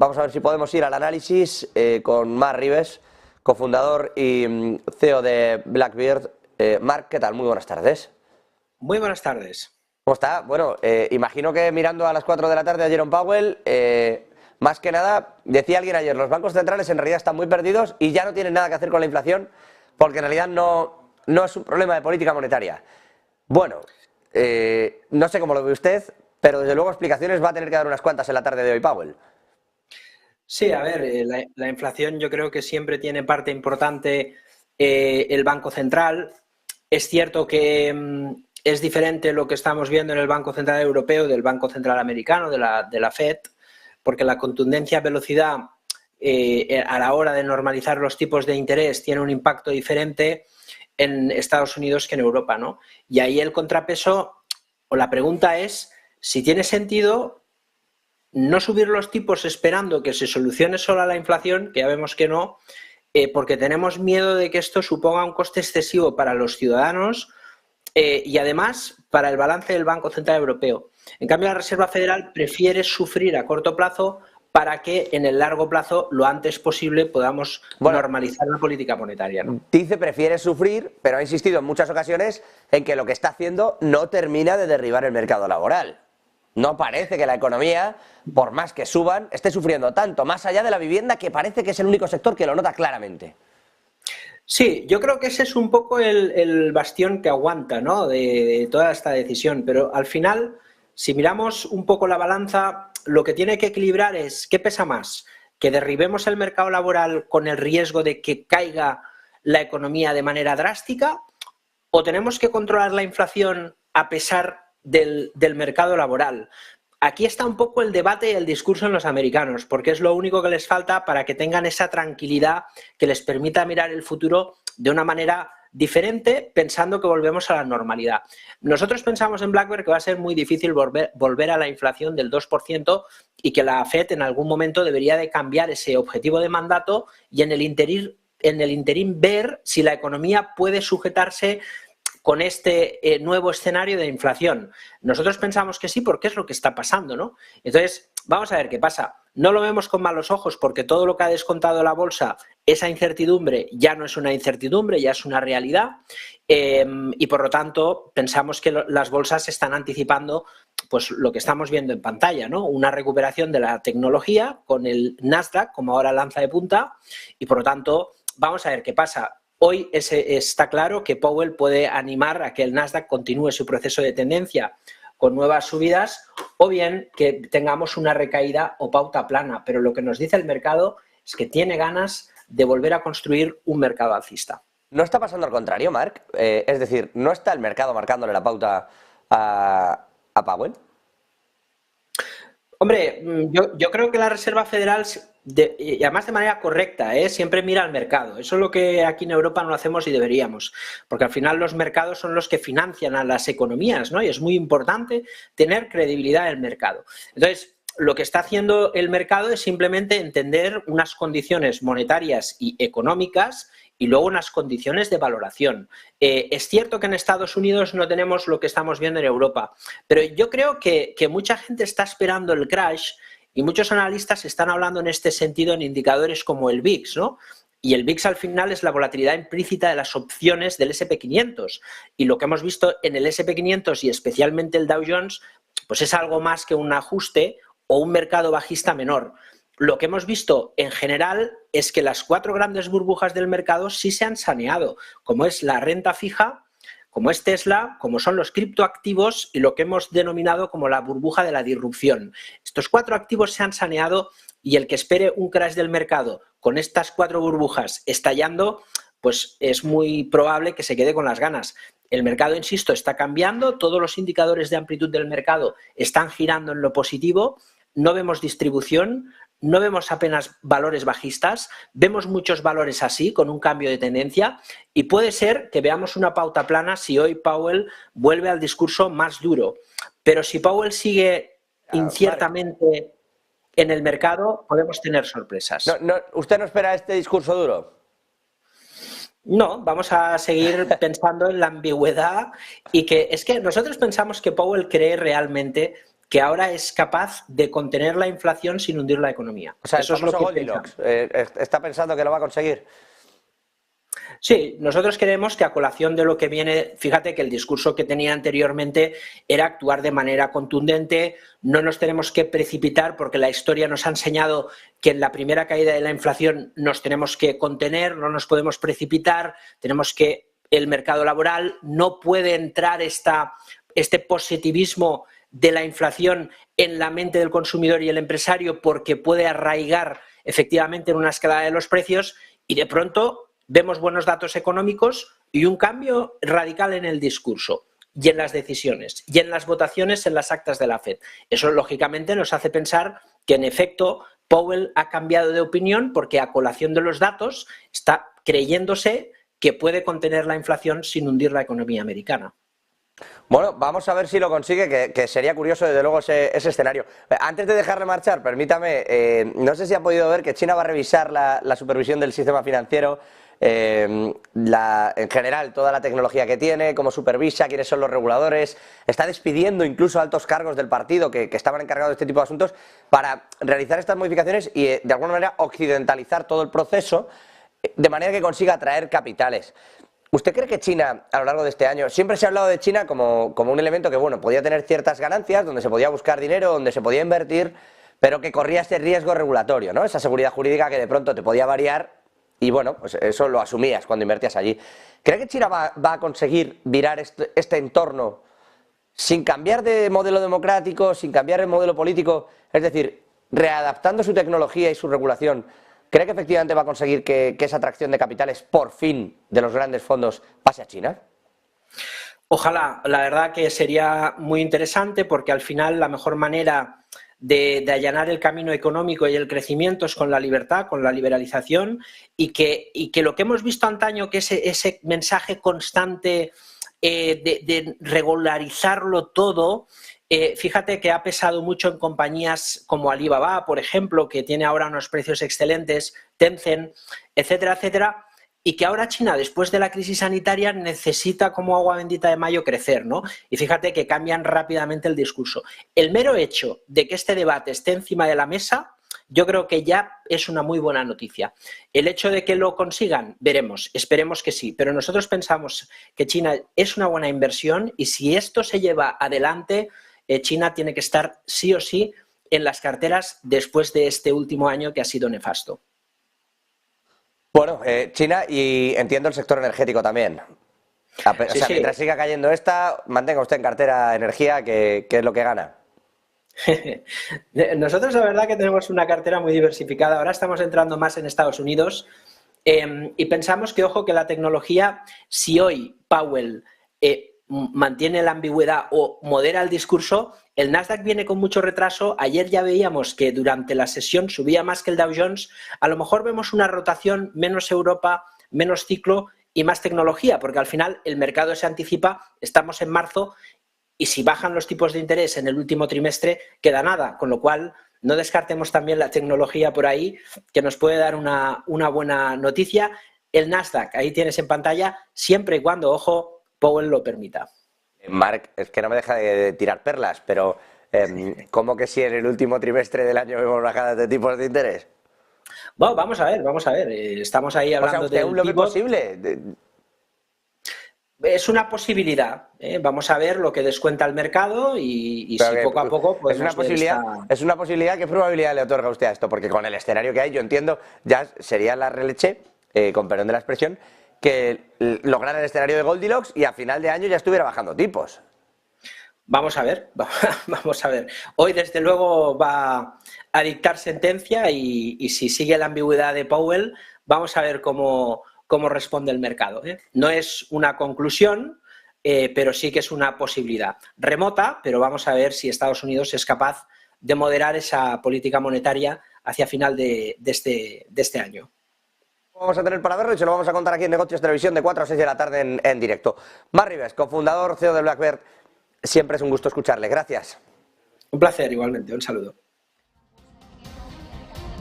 vamos a ver si podemos ir al análisis con Marc Ribes, cofundador y CEO de Blackbeard. Marc, ¿qué tal? Muy buenas tardes. Muy buenas tardes. ¿Cómo está? Bueno, imagino que mirando a las 4 de la tarde a Jerome Powell, más que nada, decía alguien ayer, los bancos centrales en realidad están muy perdidos y ya no tienen nada que hacer con la inflación porque en realidad no es un problema de política monetaria. Bueno, no sé cómo lo ve usted, pero desde luego explicaciones va a tener que dar unas cuantas en la tarde de hoy Powell. Sí, a ver, la inflación yo creo que siempre tiene parte importante el Banco Central. Es cierto que es diferente lo que estamos viendo en el Banco Central Europeo del Banco Central Americano, de la Fed, porque la contundencia, velocidad a la hora de normalizar los tipos de interés tiene un impacto diferente en Estados Unidos que en Europa, ¿no? Y ahí el contrapeso, o la pregunta es si tiene sentido no subir los tipos esperando que se solucione sola la inflación, que ya vemos que no, porque tenemos miedo de que esto suponga un coste excesivo para los ciudadanos y además para el balance del Banco Central Europeo. En cambio, la Reserva Federal prefiere sufrir a corto plazo para que en el largo plazo, lo antes posible, podamos normalizar la política monetaria, ¿no? Dice prefiere sufrir, pero ha insistido en muchas ocasiones en que lo que está haciendo no termina de derribar el mercado laboral. No parece que la economía, por más que suban, esté sufriendo tanto, más allá de la vivienda, que parece que es el único sector que lo nota claramente. Sí, yo creo que ese es un poco el bastión que aguanta, ¿no?, de toda esta decisión, pero al final, si miramos un poco la balanza, lo que tiene que equilibrar es ¿qué pesa más? ¿Que derribemos el mercado laboral con el riesgo de que caiga la economía de manera drástica? ¿O tenemos que controlar la inflación a pesar del mercado laboral? Aquí está un poco el debate y el discurso en los americanos, porque es lo único que les falta para que tengan esa tranquilidad que les permita mirar el futuro de una manera diferente, pensando que volvemos a la normalidad. Nosotros pensamos en Blackbeard que va a ser muy difícil volver a la inflación del 2% y que la Fed en algún momento debería de cambiar ese objetivo de mandato y en el interín ver si la economía puede sujetarse con este nuevo escenario de inflación. Nosotros pensamos que sí porque es lo que está pasando, ¿no? Entonces, vamos a ver qué pasa. No lo vemos con malos ojos porque todo lo que ha descontado la bolsa, esa incertidumbre ya no es una incertidumbre, ya es una realidad y por lo tanto pensamos que las bolsas están anticipando pues lo que estamos viendo en pantalla, ¿no? Una recuperación de la tecnología con el Nasdaq como ahora lanza de punta y por lo tanto vamos a ver qué pasa. Hoy está claro que Powell puede animar a que el Nasdaq continúe su proceso de tendencia con nuevas subidas o bien que tengamos una recaída o pauta plana, pero lo que nos dice el mercado es que tiene ganas de volver a construir un mercado alcista. ¿No está pasando al contrario, Marc? Es decir, ¿no está el mercado marcándole la pauta a Powell? Hombre, yo creo que la Reserva Federal, y además de manera correcta, siempre mira al mercado. Eso es lo que aquí en Europa no hacemos y deberíamos, porque al final los mercados son los que financian a las economías, ¿no? Y es muy importante tener credibilidad en el mercado. Entonces, lo que está haciendo el mercado es simplemente entender unas condiciones monetarias y económicas y luego unas condiciones de valoración. Es cierto que en Estados Unidos no tenemos lo que estamos viendo en Europa, pero yo creo que mucha gente está esperando el crash y muchos analistas están hablando en este sentido en indicadores como el VIX, ¿no? Y el VIX al final es la volatilidad implícita de las opciones del S&P 500 y lo que hemos visto en el S&P 500 y especialmente el Dow Jones pues es algo más que un ajuste o un mercado bajista menor. Lo que hemos visto en general es que las 4 grandes burbujas del mercado sí se han saneado, como es la renta fija, como es Tesla, como son los criptoactivos y lo que hemos denominado como la burbuja de la disrupción. Estos 4 activos se han saneado y el que espere un crash del mercado con estas 4 burbujas estallando, pues es muy probable que se quede con las ganas. El mercado, insisto, está cambiando, todos los indicadores de amplitud del mercado están girando en lo positivo, no vemos distribución, no vemos apenas valores bajistas, vemos muchos valores así, con un cambio de tendencia, y puede ser que veamos una pauta plana si hoy Powell vuelve al discurso más duro. Pero si Powell sigue inciertamente en el mercado, podemos tener sorpresas. ¿Usted no espera este discurso duro? No, vamos a seguir pensando en la ambigüedad y que es que nosotros pensamos que Powell cree realmente que ahora es capaz de contener la inflación sin hundir la economía. O sea, eso es lo que Goldilocks, ¿está pensando que lo va a conseguir? Sí, nosotros creemos que a colación de lo que viene, fíjate que el discurso que tenía anteriormente era actuar de manera contundente, no nos tenemos que precipitar porque la historia nos ha enseñado que en la primera caída de la inflación nos tenemos que contener, no nos podemos precipitar, el mercado laboral no puede entrar este positivismo de la inflación en la mente del consumidor y el empresario porque puede arraigar efectivamente en una escalada de los precios y de pronto vemos buenos datos económicos y un cambio radical en el discurso y en las decisiones y en las votaciones en las actas de la FED. Eso lógicamente nos hace pensar que en efecto Powell ha cambiado de opinión porque a colación de los datos está creyéndose que puede contener la inflación sin hundir la economía americana. Bueno, vamos a ver si lo consigue, que sería curioso desde luego ese escenario. Antes de dejarle marchar, permítame, no sé si ha podido ver que China va a revisar la supervisión del sistema financiero, en general toda la tecnología que tiene, cómo supervisa, quiénes son los reguladores, está despidiendo incluso altos cargos del partido que estaban encargados de este tipo de asuntos para realizar estas modificaciones y de alguna manera occidentalizar todo el proceso de manera que consiga atraer capitales. ¿Usted cree que China, a lo largo de este año, siempre se ha hablado de China como un elemento que, bueno, podía tener ciertas ganancias, donde se podía buscar dinero, donde se podía invertir, pero que corría ese riesgo regulatorio, ¿no? Esa seguridad jurídica que de pronto te podía variar y, bueno, pues eso lo asumías cuando invertías allí. ¿Cree que China va a conseguir virar este entorno sin cambiar de modelo democrático, sin cambiar el modelo político, es decir, readaptando su tecnología y su regulación? ¿Cree que efectivamente va a conseguir que esa atracción de capitales, por fin, de los grandes fondos pase a China? Ojalá, la verdad que sería muy interesante porque al final la mejor manera de allanar el camino económico y el crecimiento es con la libertad, con la liberalización y que lo que hemos visto antaño, que ese mensaje constante de regularizarlo todo, fíjate que ha pesado mucho en compañías como Alibaba, por ejemplo, que tiene ahora unos precios excelentes, Tencent, etcétera, etcétera, y que ahora China, después de la crisis sanitaria, necesita como agua bendita de mayo crecer, ¿no? Y fíjate que cambian rápidamente el discurso. El mero hecho de que este debate esté encima de la mesa, yo creo que ya es una muy buena noticia. El hecho de que lo consigan, veremos, esperemos que sí, pero nosotros pensamos que China es una buena inversión y si esto se lleva adelante, China tiene que estar sí o sí en las carteras después de este último año que ha sido nefasto. Bueno, China y entiendo el sector energético también. O sea, mientras siga cayendo esta, mantenga usted en cartera energía, que es lo que gana. Nosotros la verdad que tenemos una cartera muy diversificada. Ahora estamos entrando más en Estados Unidos y pensamos que, ojo, que la tecnología, si hoy Powell mantiene la ambigüedad o modera el discurso, el Nasdaq viene con mucho retraso. Ayer ya veíamos que durante la sesión subía más que el Dow Jones. A lo mejor vemos una rotación, menos Europa, menos ciclo y más tecnología, porque al final el mercado se anticipa, estamos en marzo y si bajan los tipos de interés en el último trimestre queda nada, con lo cual no descartemos también la tecnología por ahí, que nos puede dar una buena noticia. El Nasdaq, ahí tienes en pantalla, siempre y cuando, ojo, Powell lo permita. Marc, es que no me deja de tirar perlas, pero ¿cómo que si en el último trimestre del año vemos bajadas de tipos de interés? Bueno, vamos a ver. Estamos ahí hablando de. ¿Usted lo ve posible? Es una posibilidad. Vamos a ver lo que descuenta el mercado y si poco a poco pues es una posibilidad. ¿Qué probabilidad le otorga usted a esto? Porque con el escenario que hay, yo entiendo, ya sería la releche, con perdón de la expresión, que lograra el escenario de Goldilocks y a final de año ya estuviera bajando tipos. Vamos a ver. Hoy, desde luego, va a dictar sentencia y si sigue la ambigüedad de Powell, vamos a ver cómo responde el mercado. No es una conclusión, pero sí que es una posibilidad. Remota, pero vamos a ver si Estados Unidos es capaz de moderar esa política monetaria hacia final de este año. Vamos a tener para verlo y se lo vamos a contar aquí en Negocios Televisión de 4 a 6 de la tarde en directo. Marc Ribes, cofundador, CEO de Blackbird, siempre es un gusto escucharle. Gracias. Un placer, igualmente. Un saludo.